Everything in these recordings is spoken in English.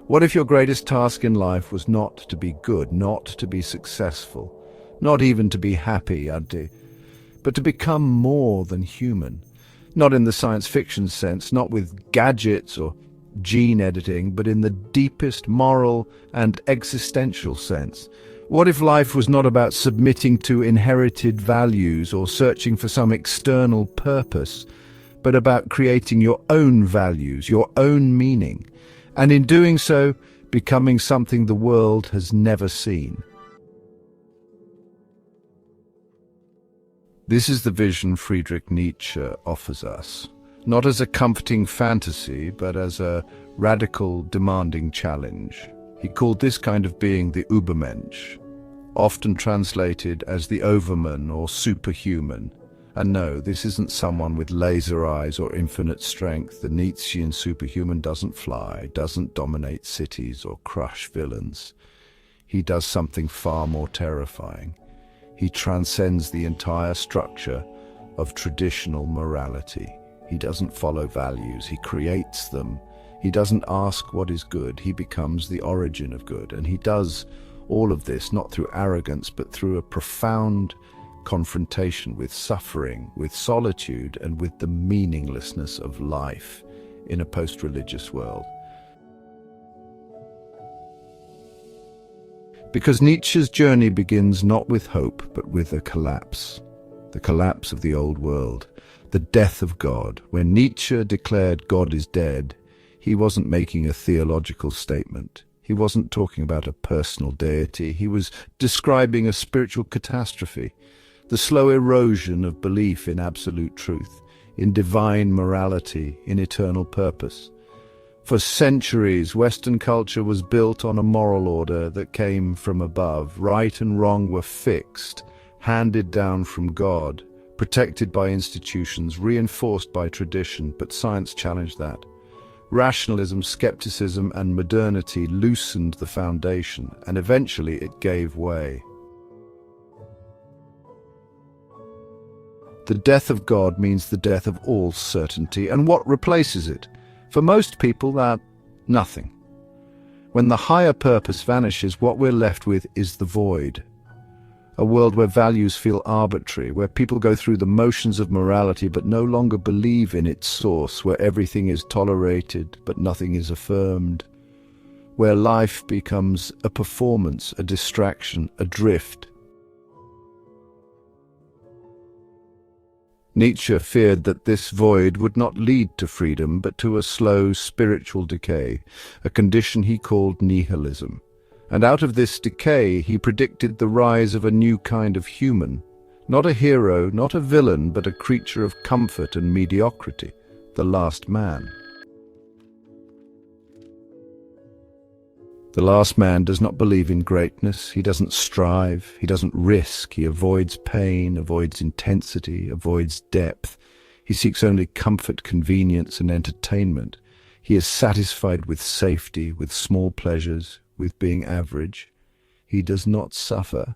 What if your greatest task in life was not to be good, not to be successful, not even to be happy, but to become more than human? Not in the science fiction sense, not with gadgets or gene editing, but in the deepest moral and existential sense. What if life was not about submitting to inherited values or searching for some external purpose, but about creating your own values, your own meaning, and in doing so, becoming something the world has never seen? This is the vision Friedrich Nietzsche offers us, not as a comforting fantasy, but as a radical, demanding challenge. He called this kind of being the Übermensch, often translated as the Overman or Superhuman. And no, this isn't someone with laser eyes or infinite strength. The Nietzschean superhuman doesn't fly, doesn't dominate cities or crush villains. He does something far more terrifying. He transcends the entire structure of traditional morality. He doesn't follow values, he creates them. He doesn't ask what is good, he becomes the origin of good. And he does all of this not through arrogance, but through a profound confrontation with suffering, with solitude, and with the meaninglessness of life in a post-religious world. Because Nietzsche's journey begins not with hope, but with a collapse. The collapse of the old world, the death of God. When Nietzsche declared God is dead, he wasn't making a theological statement. He wasn't talking about a personal deity. He was describing a spiritual catastrophe, the slow erosion of belief in absolute truth, in divine morality, in eternal purpose. For centuries, Western culture was built on a moral order that came from above. Right and wrong were fixed, handed down from God, protected by institutions, reinforced by tradition, but science challenged that. Rationalism, skepticism, and modernity loosened the foundation, and eventually it gave way. The death of God means the death of all certainty, and what replaces it? For most people, nothing. When the higher purpose vanishes, what we're left with is the void. A world where values feel arbitrary, where people go through the motions of morality but no longer believe in its source, where everything is tolerated but nothing is affirmed, where life becomes a performance, a distraction, a drift. Nietzsche feared that this void would not lead to freedom, but to a slow spiritual decay, a condition he called nihilism. And out of this decay, he predicted the rise of a new kind of human, not a hero, not a villain, but a creature of comfort and mediocrity, the last man. The last man does not believe in greatness, he doesn't strive, he doesn't risk, he avoids pain, avoids intensity, avoids depth. He seeks only comfort, convenience, and entertainment. He is satisfied with safety, with small pleasures, with being average. He does not suffer,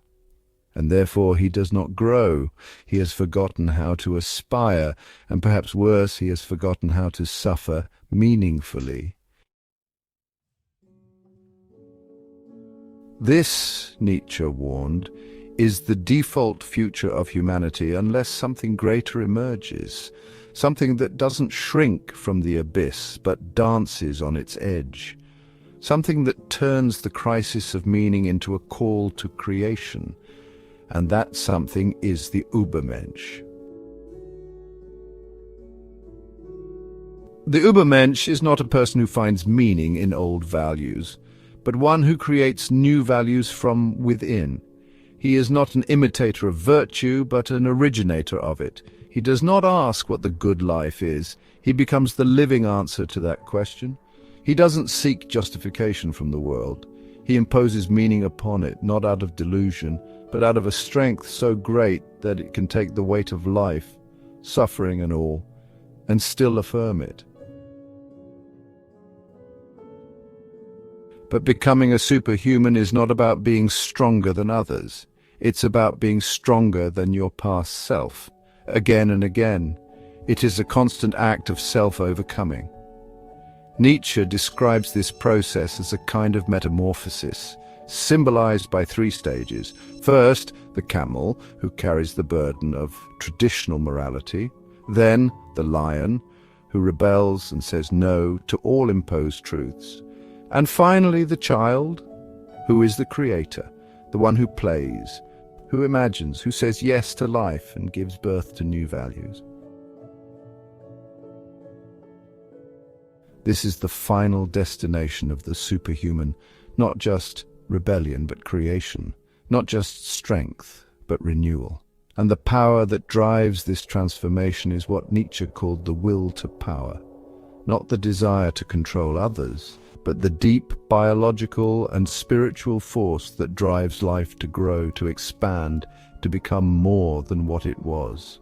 and therefore he does not grow. He has forgotten how to aspire, and perhaps worse, he has forgotten how to suffer meaningfully. This, Nietzsche warned, is the default future of humanity unless something greater emerges, something that doesn't shrink from the abyss but dances on its edge, something that turns the crisis of meaning into a call to creation. And that something is the Übermensch. The Übermensch is not a person who finds meaning in old values, but one who creates new values from within. He is not an imitator of virtue, but an originator of it. He does not ask what the good life is. He becomes the living answer to that question. He doesn't seek justification from the world. He imposes meaning upon it, not out of delusion, but out of a strength so great that it can take the weight of life, suffering and all, and still affirm it. But becoming a superhuman is not about being stronger than others. It's about being stronger than your past self. Again and again, it is a constant act of self-overcoming. Nietzsche describes this process as a kind of metamorphosis, symbolized by three stages. First, the camel, who carries the burden of traditional morality. Then, the lion, who rebels and says no to all imposed truths. And finally, the child, who is the creator, the one who plays, who imagines, who says yes to life and gives birth to new values. This is the final destination of the superhuman, not just rebellion but creation, not just strength but renewal. And the power that drives this transformation is what Nietzsche called the will to power, not the desire to control others, but the deep biological and spiritual force that drives life to grow, to expand, to become more than what it was.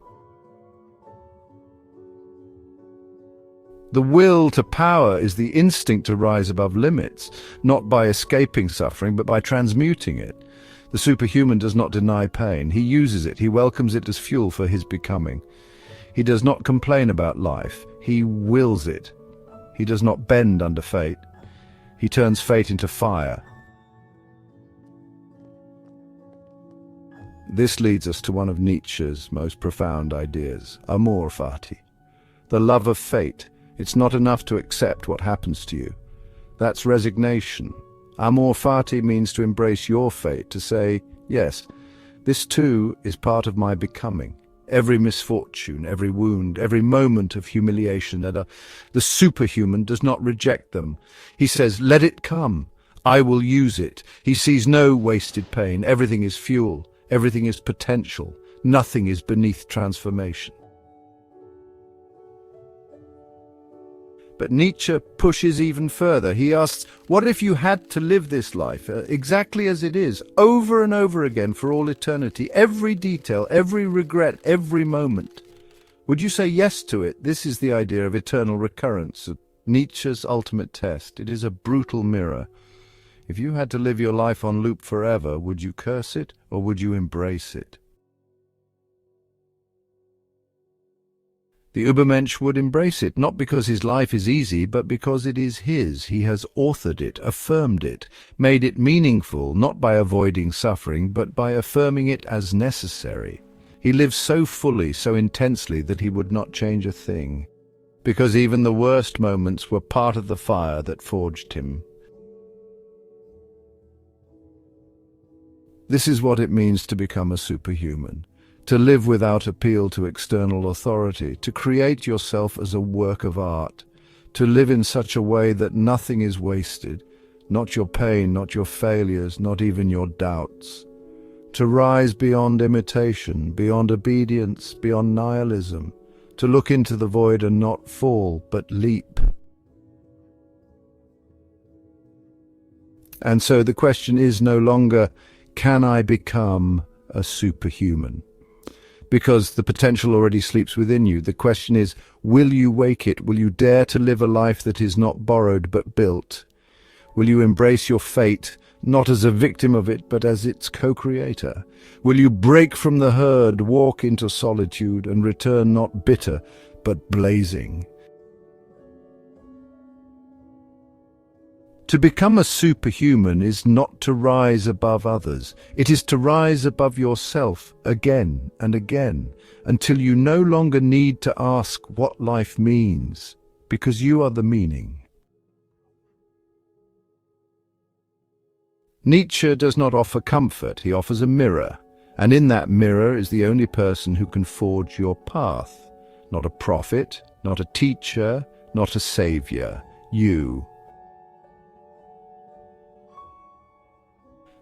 The will to power is the instinct to rise above limits, not by escaping suffering, but by transmuting it. The superhuman does not deny pain. He uses it. He welcomes it as fuel for his becoming. He does not complain about life. He wills it. He does not bend under fate. He turns fate into fire. This leads us to one of Nietzsche's most profound ideas, amor fati, the love of fate. It's not enough to accept what happens to you. That's resignation. Amor fati means to embrace your fate, to say, yes, this too is part of my becoming. Every misfortune, every wound, every moment of humiliation, the superhuman does not reject them. He says, let it come. I will use it. He sees no wasted pain. Everything is fuel. Everything is potential. Nothing is beneath transformation. But Nietzsche pushes even further. He asks, what if you had to live this life exactly as it is, over and over again for all eternity, every detail, every regret, every moment? Would you say yes to it? This is the idea of eternal recurrence, Nietzsche's ultimate test. It is a brutal mirror. If you had to live your life on loop forever, would you curse it or would you embrace it? The Übermensch would embrace it, not because his life is easy, but because it is his. He has authored it, affirmed it, made it meaningful, not by avoiding suffering, but by affirming it as necessary. He lives so fully, so intensely, that he would not change a thing, because even the worst moments were part of the fire that forged him. This is what it means to become a superhuman. To live without appeal to external authority, to create yourself as a work of art, to live in such a way that nothing is wasted, not your pain, not your failures, not even your doubts. To rise beyond imitation, beyond obedience, beyond nihilism, to look into the void and not fall, but leap. And so the question is no longer, can I become a superhuman? Because the potential already sleeps within you. The question is, will you wake it? Will you dare to live a life that is not borrowed but built? Will you embrace your fate, not as a victim of it, but as its co-creator? Will you break from the herd, walk into solitude, and return not bitter, but blazing? To become a superhuman is not to rise above others. It is to rise above yourself again and again, until you no longer need to ask what life means, because you are the meaning. Nietzsche does not offer comfort, he offers a mirror, and in that mirror is the only person who can forge your path. Not a prophet, not a teacher, not a savior, you.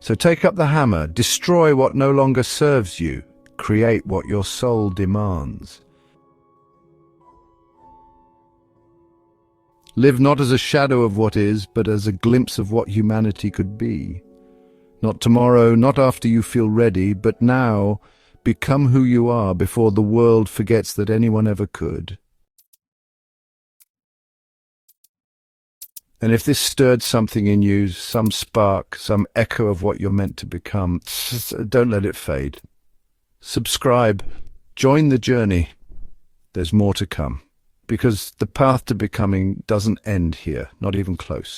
So take up the hammer, destroy what no longer serves you, create what your soul demands. Live not as a shadow of what is, but as a glimpse of what humanity could be. Not tomorrow, not after you feel ready, but now, become who you are before the world forgets that anyone ever could. And if this stirred something in you, some spark, some echo of what you're meant to become, don't let it fade. Subscribe. Join the journey. There's more to come. because the path to becoming doesn't end here, not even close.